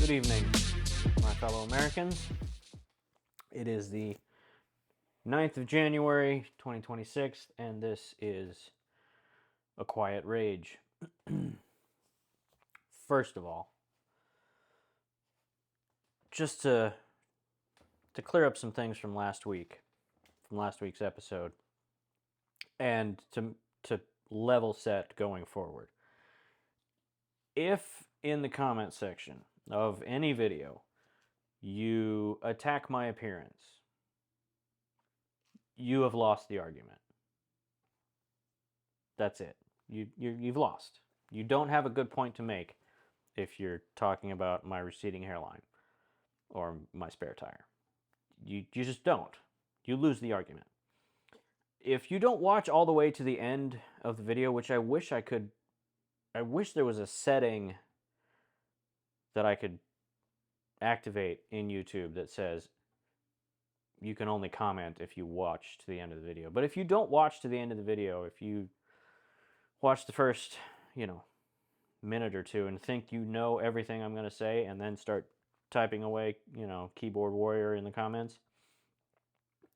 Good evening, my fellow Americans. It is the 9th of January, 2026, and this is A Quiet Rage. First of all, just to clear up some things from last week's episode, and to level set going forward. If in the comment section of any video you attack my appearance, you have lost the argument. That's it. You've lost. You don't have a good point to make if you're talking about my receding hairline or my spare tire. You just don't. You lose the argument. If you don't watch all the way to the end of the video, which I wish there was a setting that I could activate in YouTube that says you can only comment if you watch to the end of the video. But if you don't watch to the end of the video, if you watch the first, minute or two and think you know everything I'm going to say and then start typing away, keyboard warrior in the comments,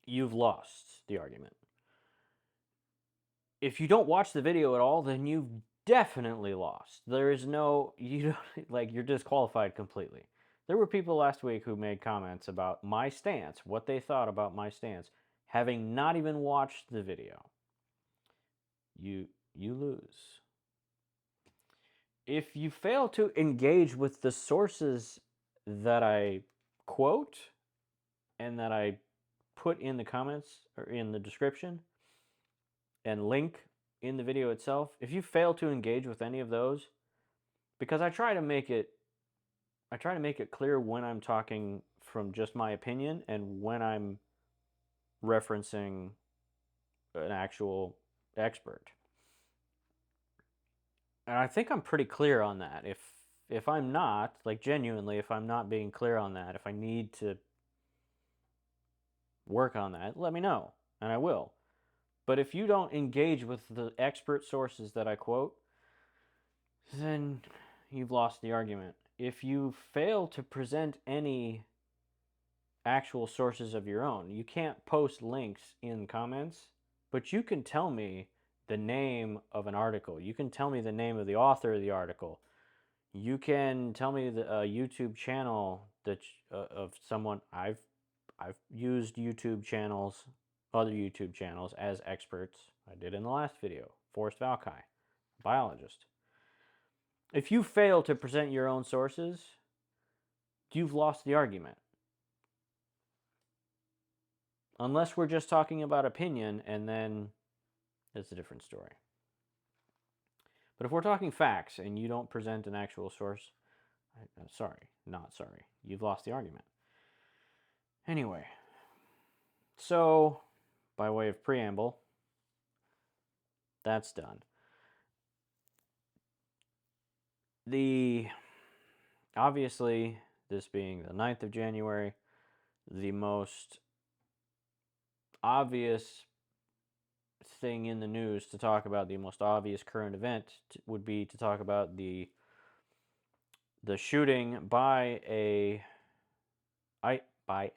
you've lost the argument. If you don't watch the video at all, then you've definitely lost. You're disqualified completely. There were people last week who made comments about my stance, what they thought about my stance, having not even watched the video. You lose. If you fail to engage with the sources that I quote and that I put in the comments or in the description and link in the video itself, if you fail to engage with any of those, because I try to make it clear when I'm talking from just my opinion and when I'm referencing an actual expert. And I think I'm pretty clear on that. If I'm not, genuinely, if I'm not being clear on that, if I need to work on that, let me know, and I will. But if you don't engage with the expert sources that I quote, then you've lost the argument. If you fail to present any actual sources of your own, you can't post links in comments, but you can tell me the name of an article. You can tell me the name of the author of the article. You can tell me the YouTube channel of someone. I've used YouTube channels, other YouTube channels as experts. I did in the last video. Forrest Valkai, biologist. If you fail to present your own sources, you've lost the argument. Unless we're just talking about opinion, and then it's a different story. But if we're talking facts and you don't present an actual source, you've lost the argument. Anyway, so by way of preamble, that's done. Obviously, this being the 9th of January, the most obvious thing in the news to talk about, the most obvious current event would be to talk about the shooting by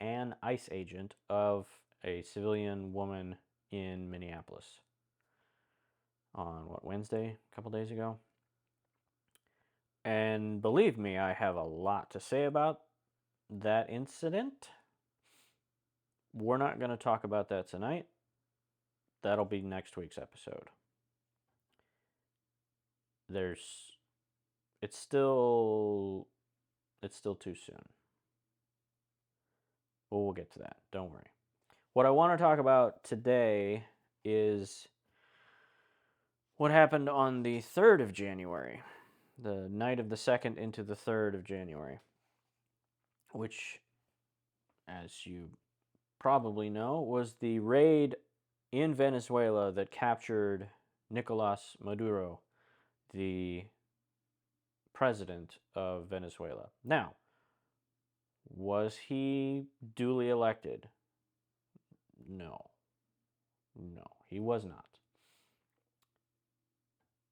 an ICE agent of a civilian woman in Minneapolis on Wednesday, a couple days ago. And believe me, I have a lot to say about that incident. We're not going to talk about that tonight. That'll be next week's episode. It's still too soon. But we'll get to that. Don't worry. What I want to talk about today is what happened on the 3rd of January, the night of the 2nd into the 3rd of January, which, as you probably know, was the raid in Venezuela that captured Nicolas Maduro, the president of Venezuela. Now, was he duly elected? No, he was not.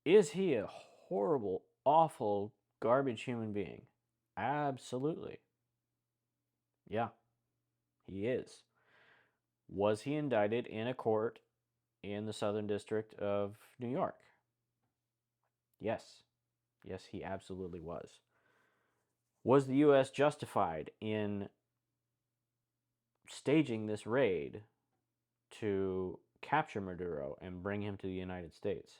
Is he a horrible, awful, garbage human being? Absolutely. Yeah, he is. Was he indicted in a court in the Southern District of New York? Yes. Yes, he absolutely was. Was the U.S. justified in staging this raid to capture Maduro and bring him to the United States?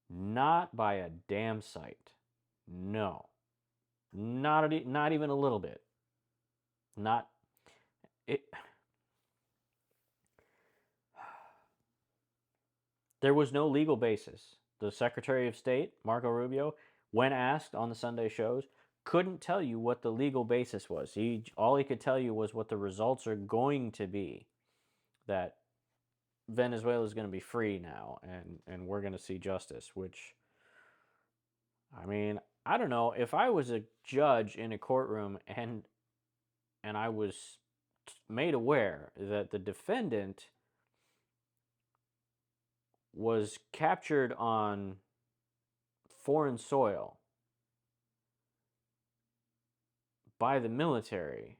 Not by a damn sight. No. Not even a little bit. Not it. There was no legal basis. The Secretary of State, Marco Rubio, when asked on the Sunday shows, couldn't tell you what the legal basis was. All he could tell you was what the results are going to be. That Venezuela is going to be free now, and we're going to see justice. Which, I mean, I don't know, if I was a judge in a courtroom and I was made aware that the defendant was captured on foreign soil by the military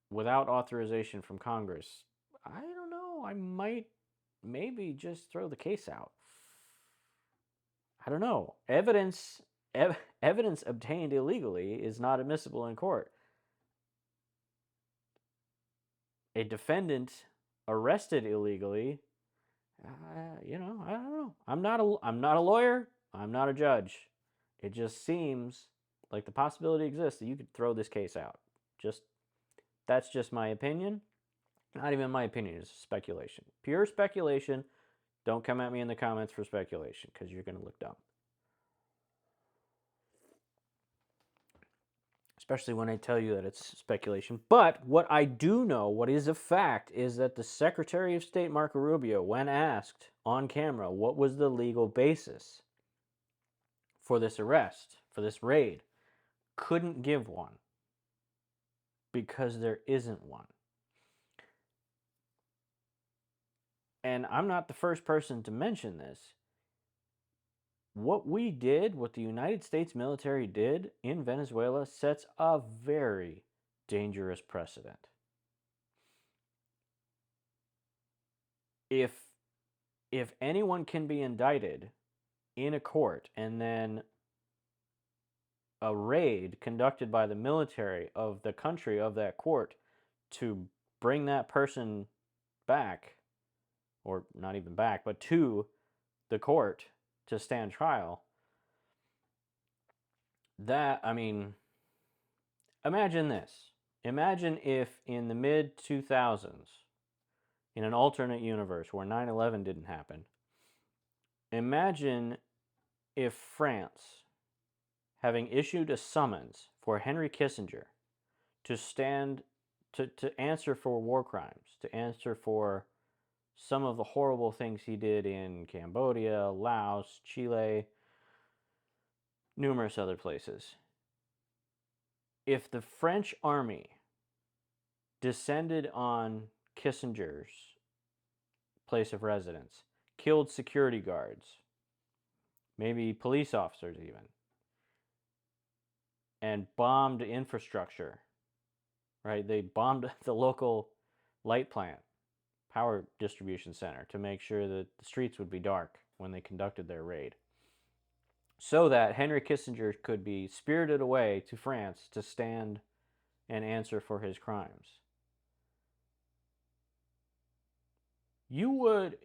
without authorization from Congress, I don't know. I might maybe just throw the case out. I don't know. Evidence obtained illegally is not admissible in court. A defendant arrested illegally, I don't know. I'm not a lawyer. I'm not a judge. It just seems like the possibility exists that you could throw this case out. That's just my opinion. Not even my opinion. It's speculation. Pure speculation. Don't come at me in the comments for speculation because you're going to look dumb. Especially when I tell you that it's speculation. But what I do know, what is a fact, is that the Secretary of State, Marco Rubio, when asked on camera what was the legal basis for this arrest, for this raid, couldn't give one because there isn't one. And I'm not the first person to mention this. What the United States military did in Venezuela sets a very dangerous precedent. If anyone can be indicted in a court and then a raid conducted by the military of the country of that court to bring that person back, or not even back, but to the court to stand trial, imagine this. Imagine if in the mid-2000s, in an alternate universe where 9/11 didn't happen, imagine if France, having issued a summons for Henry Kissinger to stand to answer for war crimes, to answer for some of the horrible things he did in Cambodia, Laos, Chile, numerous other places. If the French army descended on Kissinger's place of residence, killed security guards, maybe police officers even, and bombed infrastructure, right? They bombed the local light plant, power distribution center, to make sure that the streets would be dark when they conducted their raid, so that Henry Kissinger could be spirited away to France to stand and answer for his crimes. You would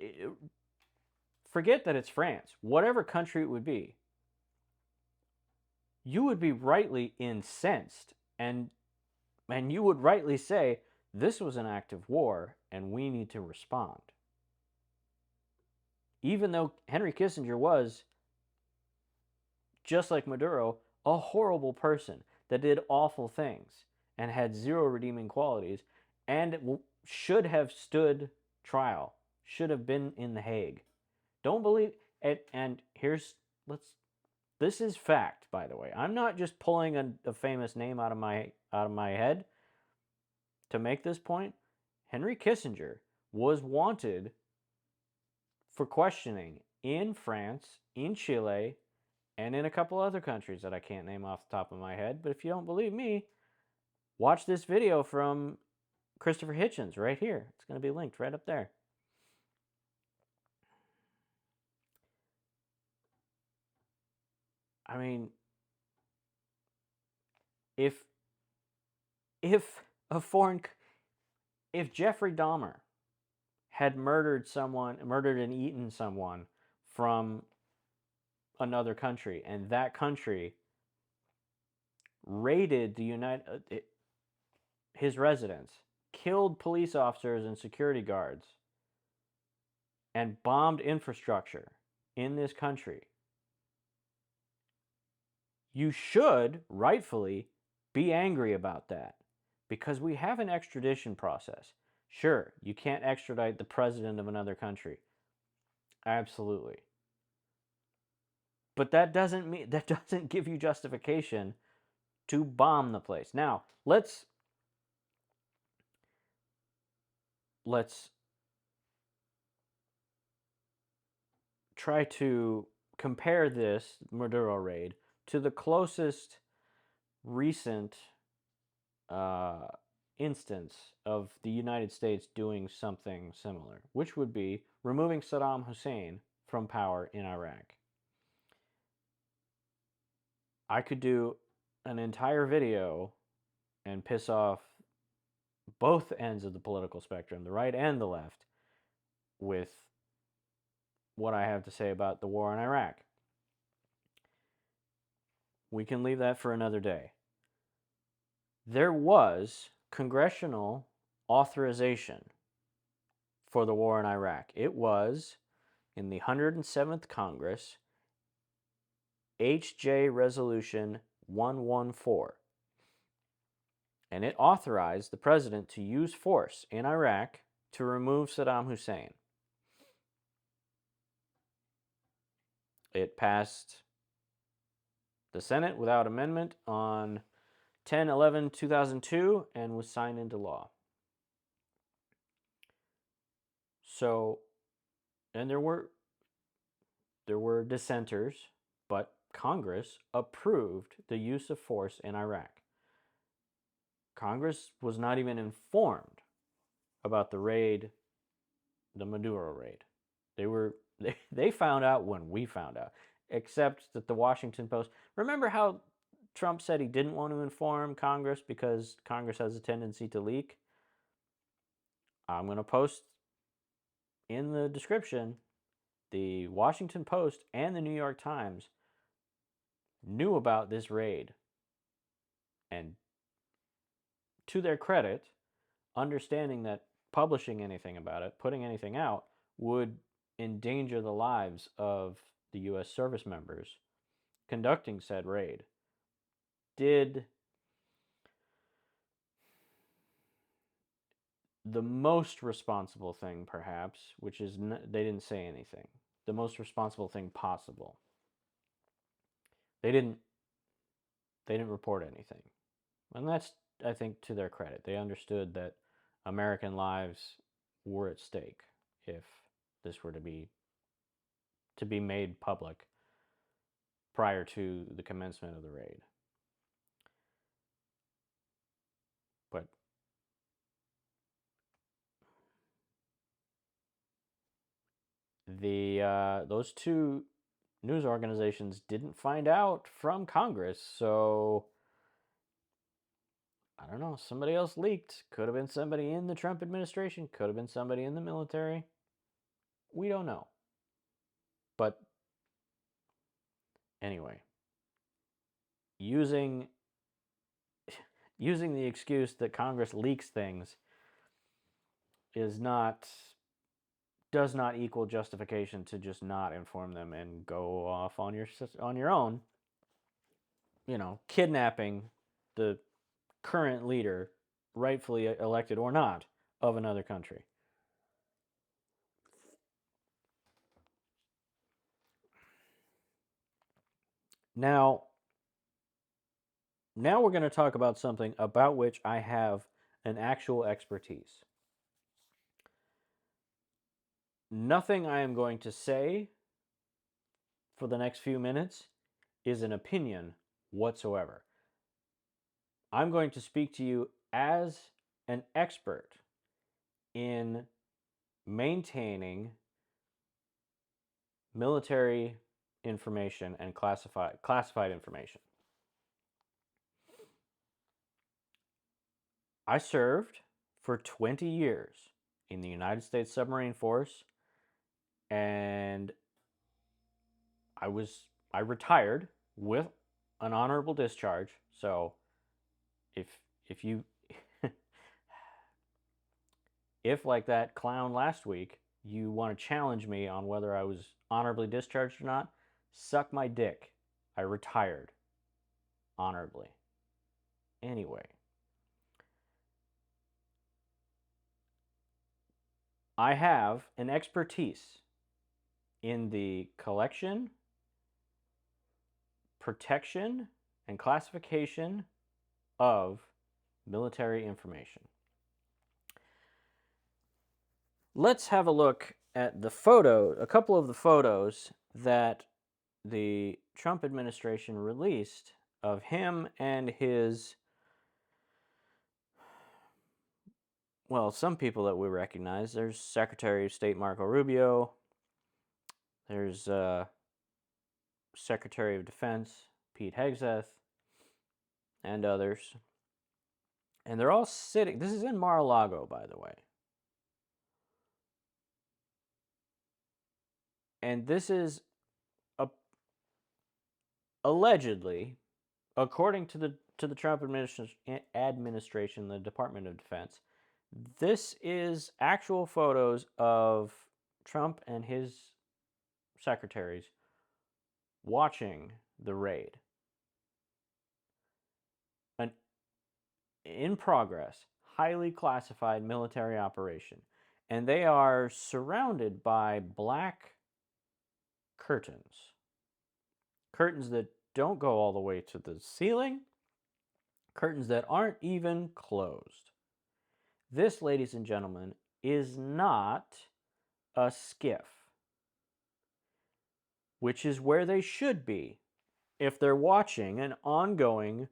forget that it's France, whatever country it would be, you would be rightly incensed, and you would rightly say, this was an act of war and we need to respond. Even though Henry Kissinger was, just like Maduro, a horrible person that did awful things and had zero redeeming qualities and should have stood trial, should have been in The Hague. Don't believe it. And this is fact, by the way. I'm not just pulling a famous name out of my head to make this point. Henry Kissinger was wanted for questioning in France, in Chile, and in a couple other countries that I can't name off the top of my head. But if you don't believe me, watch this video from Christopher Hitchens right here. It's going to be linked right up there. I mean, if a foreign, if Jeffrey Dahmer had murdered and eaten someone from another country, and that country raided his residence, killed police officers and security guards, and bombed infrastructure in this country, you should rightfully be angry about that, because we have an extradition process. Sure, you can't extradite the president of another country. Absolutely. But that doesn't give you justification to bomb the place. Now, let's try to compare this Maduro raid to the closest recent instance of the United States doing something similar, which would be removing Saddam Hussein from power in Iraq. I could do an entire video and piss off both ends of the political spectrum, the right and the left, with what I have to say about the war in Iraq. We can leave that for another day. There was congressional authorization for the war in Iraq. It was in the 107th Congress, HJ Resolution 114. And it authorized the president to use force in Iraq to remove Saddam Hussein. It passed the Senate without amendment on 10/11/2002 and was signed into law. So, and there were dissenters, but Congress approved the use of force in Iraq. Congress was not even informed about the raid, the Maduro raid. They found out when we found out, except that the Washington Post, remember how Trump said he didn't want to inform Congress because Congress has a tendency to leak? I'm going to post in the description, the Washington Post and the New York Times knew about this raid. And to their credit, understanding that publishing anything about it, putting anything out, would endanger the lives of the U.S. service members conducting said raid, did the most responsible thing, perhaps, which is they didn't say anything. The most responsible thing possible. They didn't report anything. And that's, I think, to their credit. They understood that American lives were at stake if this were to be made public prior to the commencement of the raid. But those two news organizations didn't find out from Congress, so I don't know, somebody else leaked. Could have been somebody in the Trump administration, could have been somebody in the military. We don't know. But anyway, using the excuse that Congress leaks things does not equal justification to just not inform them and go off on your own, kidnapping the current leader, rightfully elected or not, of another country. Now we're going to talk about something about which I have an actual expertise. Nothing I am going to say for the next few minutes is an opinion whatsoever. I'm going to speak to you as an expert in maintaining military information and classified information. I served for 20 years in the United States Submarine Force, and I retired with an honorable discharge. So if you if, like that clown last week, you want to challenge me on whether I was honorably discharged or not, suck my dick. I retired honorably. Anyway, I have an expertise in the collection, protection, and classification of military information. Let's have a look at a couple of the photos that the Trump administration released of him and his, well, some people that we recognize. There's Secretary of State Marco Rubio. There's Secretary of Defense Pete Hegseth, and others. And they're all sitting. This is in Mar-a-Lago, by the way. And this is allegedly, according to the Trump administration, the Department of Defense, this is actual photos of Trump and his secretaries watching the raid. An in progress, highly classified military operation. And they are surrounded by black curtains. Curtains that don't go all the way to the ceiling. Curtains that aren't even closed. This, ladies and gentlemen, is not a skiff, which is where they should be if they're watching an ongoing,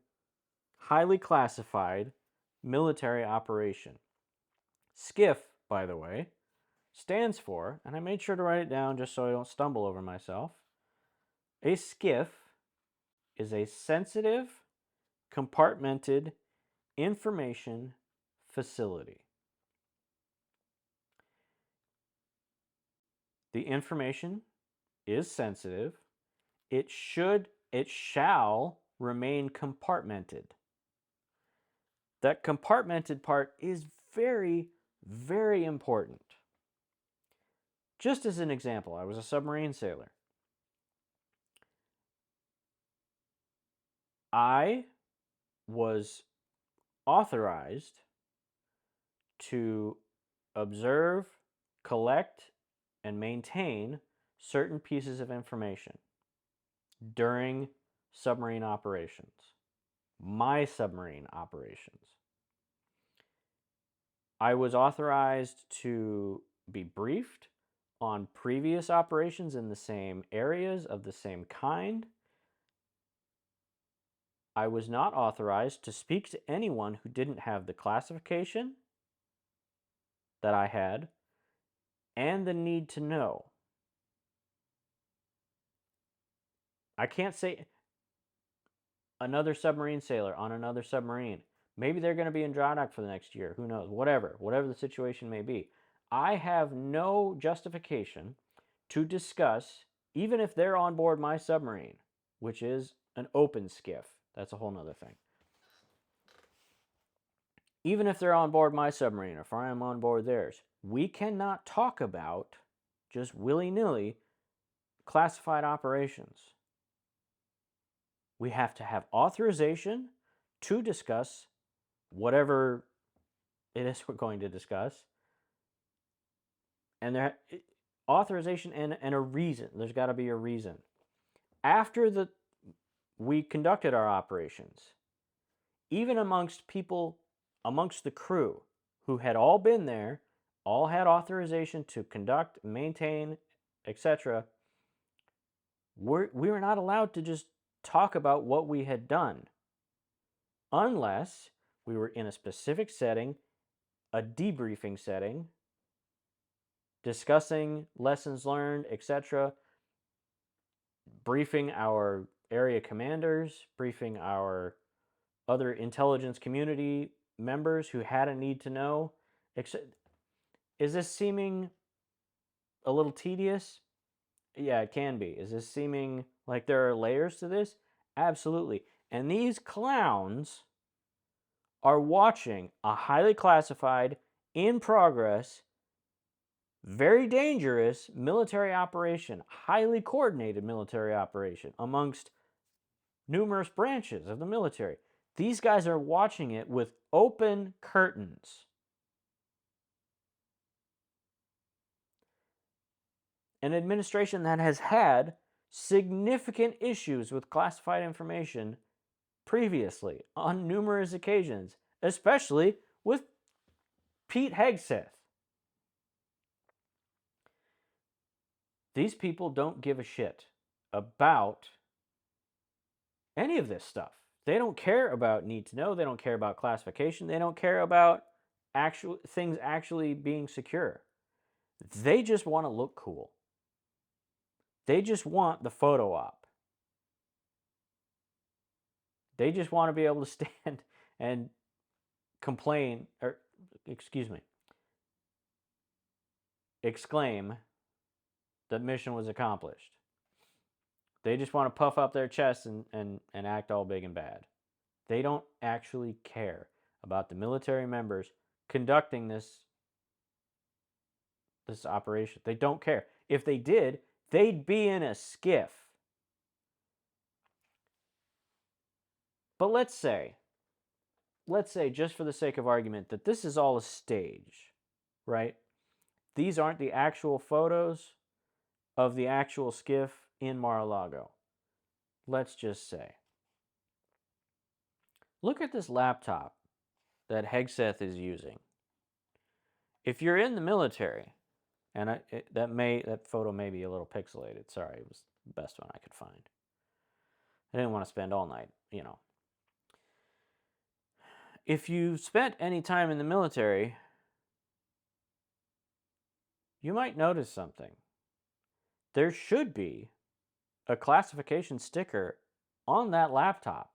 highly classified military operation. SCIF, by the way, stands for, and I made sure to write it down just so I don't stumble over myself, a SCIF is a sensitive, compartmented information facility. The information is sensitive. It shall remain compartmented. That compartmented part is very, very important. Just as an example, I was a submarine sailor. I was authorized to observe, collect, and maintain certain pieces of information during submarine operations, my submarine operations. I was authorized to be briefed on previous operations in the same areas of the same kind. I was not authorized to speak to anyone who didn't have the classification that I had and the need to know. I can't say another submarine sailor on another submarine. Maybe they're going to be in dry dock for the next year. Who knows? Whatever the situation may be. I have no justification to discuss, even if they're on board my submarine, which is an open skiff. That's a whole nother thing. Even if they're on board my submarine, or if I am on board theirs, we cannot talk about just willy-nilly classified operations. We have to have authorization to discuss whatever it is we're going to discuss. And there authorization and a reason. There's got to be a reason. After we conducted our operations, even amongst people, amongst the crew who had all been there, all had authorization to conduct, maintain, etc., we were not allowed to just talk about what we had done unless we were in a specific setting, a debriefing setting, discussing lessons learned, etc., briefing our area commanders, briefing our other intelligence community members who had a need to know. Is this seeming a little tedious? Yeah, it can be. Is this seeming like there are layers to this? Absolutely. And these clowns are watching a highly classified, in progress, very dangerous military operation, highly coordinated military operation amongst numerous branches of the military. These guys are watching it with open curtains. An administration that has had significant issues with classified information previously on numerous occasions, especially with Pete Hegseth. These people don't give a shit about any of this stuff. They don't care about need to know. They don't care about classification. They don't care about actual things actually being secure. They just want to look cool. They just want the photo op. They just want to be able to stand and complain, or exclaim that mission was accomplished. They just want to puff up their chests and act all big and bad. They don't actually care about the military members conducting this operation. They don't care. If they did, they'd be in a skiff. But let's say, just for the sake of argument, that this is all a stage, right? These aren't the actual photos of the actual skiff in Mar-a-Lago. Let's just say. Look at this laptop that Hegseth is using. If you're in the military, and that photo may be a little pixelated. Sorry, it was the best one I could find. I didn't want to spend all night, If you've spent any time in the military, you might notice something. There should be a classification sticker on that laptop.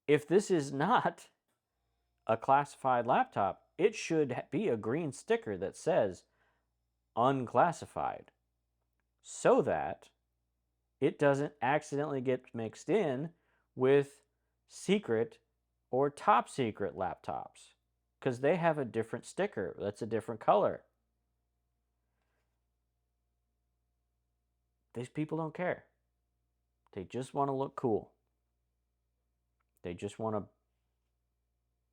If this is not a classified laptop, it should be a green sticker that says unclassified, so that it doesn't accidentally get mixed in with secret or top secret laptops, because they have a different sticker that's a different color. These people don't care. They just want to look cool. They just want to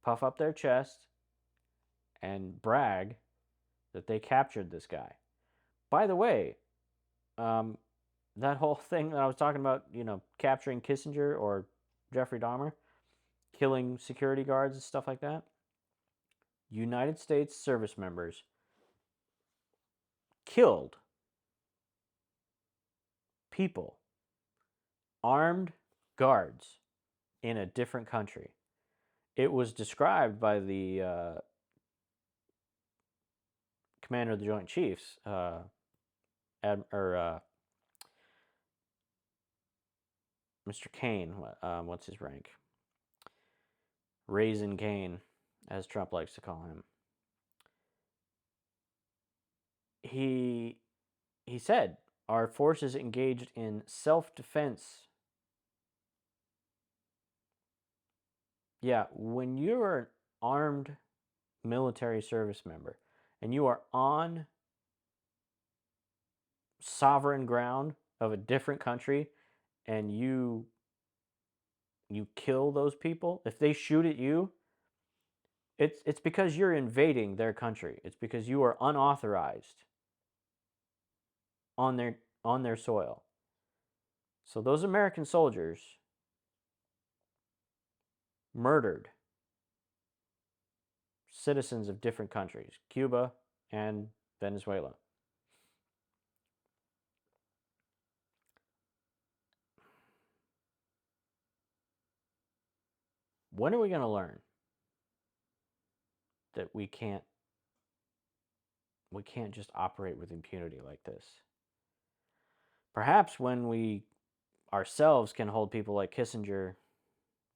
puff up their chest and brag that they captured this guy. By the way, that whole thing that I was talking about, capturing Kissinger or Jeffrey Dahmer, killing security guards and stuff like that, United States service members killed people, armed guards in a different country. It was described by the commander of the Joint Chiefs, Mr. Kane. What's his rank? Raisin Kane, as Trump likes to call him. He said, our forces engaged in self-defense. Yeah, when you're an armed military service member and you are on sovereign ground of a different country and you kill those people, if they shoot at you, it's because you're invading their country. It's because you are unauthorized on their soil. So those American soldiers murdered citizens of different countries, Cuba and Venezuela. When are we going to learn that we can't just operate with impunity like this? Perhaps when we ourselves can hold people like Kissinger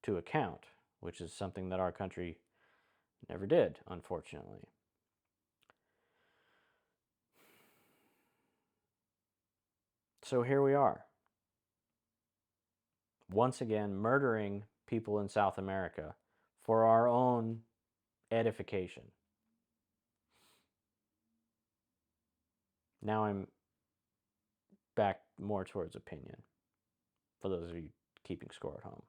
to account, which is something that our country never did, unfortunately. So here we are, once again murdering people in South America for our own edification. Now I'm back more towards opinion, for those of you keeping score at home.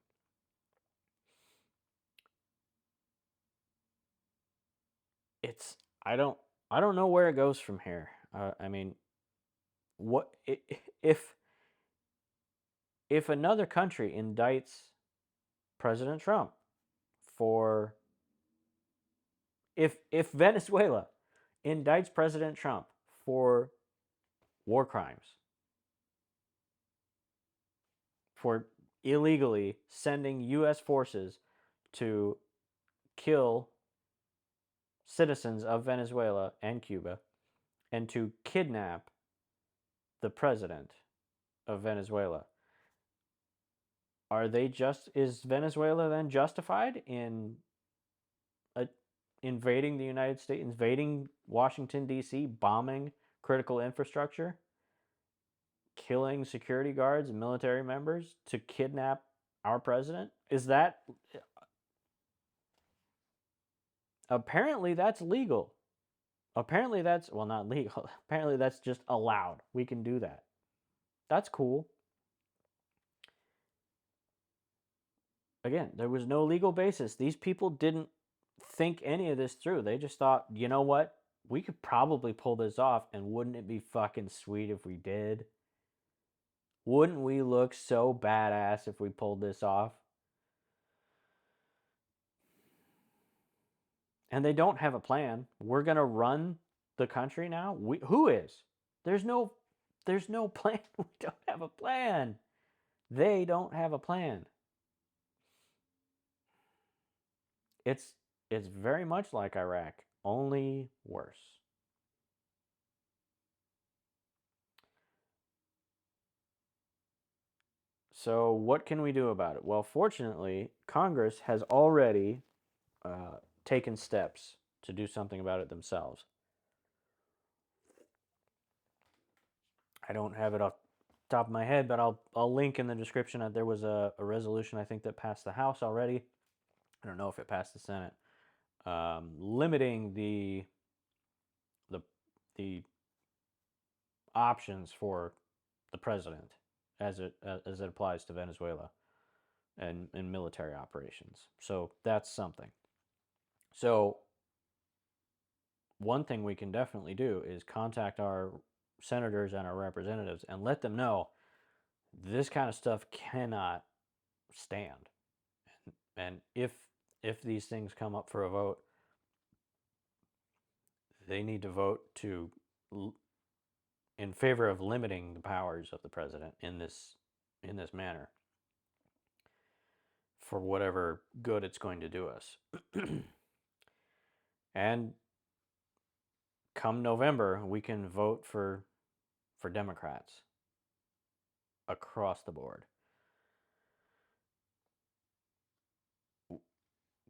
It's I don't know where it goes from here. I mean, what if another country indicts President Trump for if Venezuela indicts President Trump for war crimes, for illegally sending U.S. forces to kill citizens of Venezuela and Cuba and to kidnap the president of Venezuela, is Venezuela then justified in invading the United States, invading Washington, D.C., bombing critical infrastructure, killing security guards and military members to kidnap our president? Is that... Apparently that's legal. Apparently that's... Well, not legal. Apparently that's just allowed. We can do that. That's cool. Again, there was no legal basis. These people didn't think any of this through. They just thought, you know what? We could probably pull this off, and wouldn't it be fucking sweet if we did? Wouldn't we look so badass if we pulled this off? And they don't have a plan. We're going to run the country now? Who is? There's no plan. We don't have a plan. They don't have a plan. It's very much like Iraq, only worse. So what can we do about it? Well, fortunately, Congress has already taken steps to do something about it themselves. I don't have it off the top of my head, but I'll link in the description that there was a resolution, I think, that passed the House already. I don't know if it passed the Senate, limiting the options for the president as it applies to Venezuela and military operations. So that's something. So one thing we can definitely do is contact our senators and our representatives and let them know this kind of stuff cannot stand. And if these things come up for a vote, they need to vote in favor of limiting the powers of the president in this manner for whatever good it's going to do us. And come November, we can vote for Democrats across the board.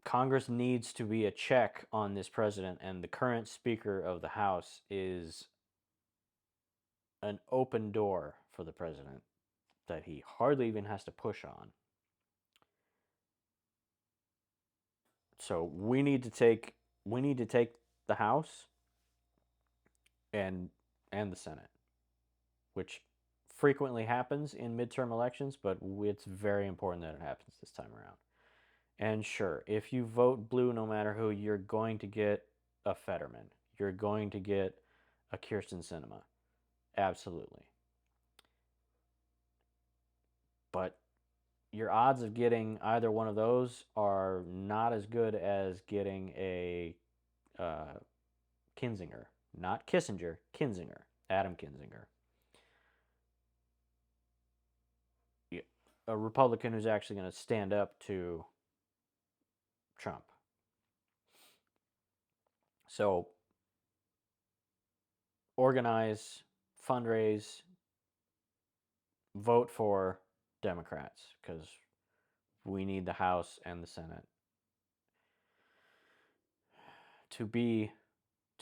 Congress needs to be a check on this president, and the current Speaker of the House is an open door for the president that he hardly even has to push on. So we need to take the House and the Senate, which frequently happens in midterm elections, but it's very important that it happens this time around. And sure, if you vote blue, no matter who, you're going to get a Fetterman. You're going to get a Kirsten Sinema. Absolutely. But your odds of getting either one of those are not as good as getting a Kinzinger. Not Kissinger, Kinzinger. Adam Kinzinger. A Republican who's actually going to stand up to Trump. So organize, fundraise, vote for Democrats, because we need the House and the Senate to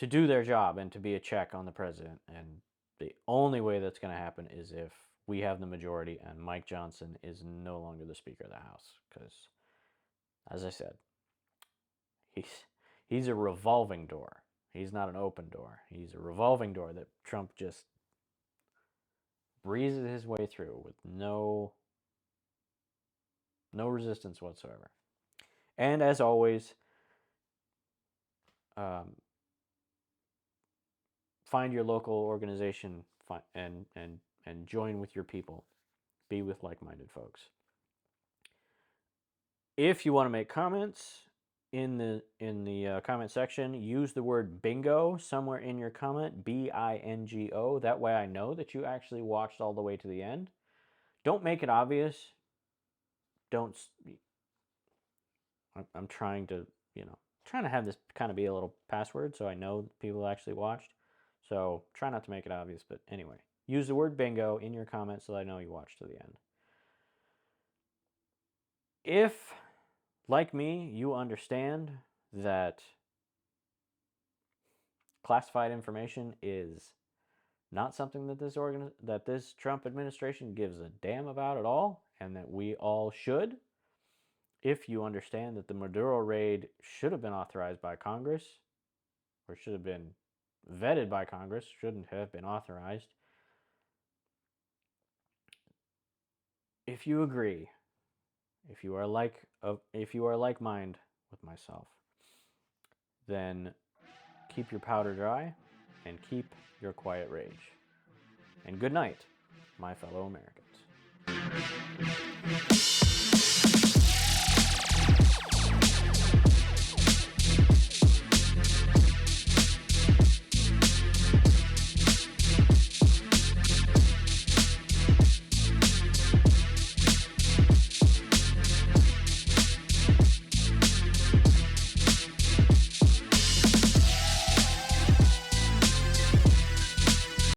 do their job and to be a check on the president. And the only way that's going to happen is if we have the majority and Mike Johnson is no longer the Speaker of the House. Because, as I said, he's a revolving door. He's not an open door. He's a revolving door that Trump just breezes his way through with no resistance whatsoever. And as always, find your local organization and join with your people. Be with like-minded folks. If you want to make comments in the comment section, use the word bingo somewhere in your comment, BINGO. That way I know that you actually watched all the way to the end. Don't make it obvious. I'm trying to, have this kind of be a little password so I know people actually watched. So try not to make it obvious, but anyway, use the word bingo in your comments so that I know you watched to the end. If, like me, you understand that classified information is not something that this Trump administration gives a damn about at all, and that we all should, if you understand that the Maduro raid should have been authorized by Congress, or should have been vetted by Congress, shouldn't have been authorized. If you agree, if you are like mind with myself, then keep your powder dry and keep your quiet rage. And good night, my fellow Americans.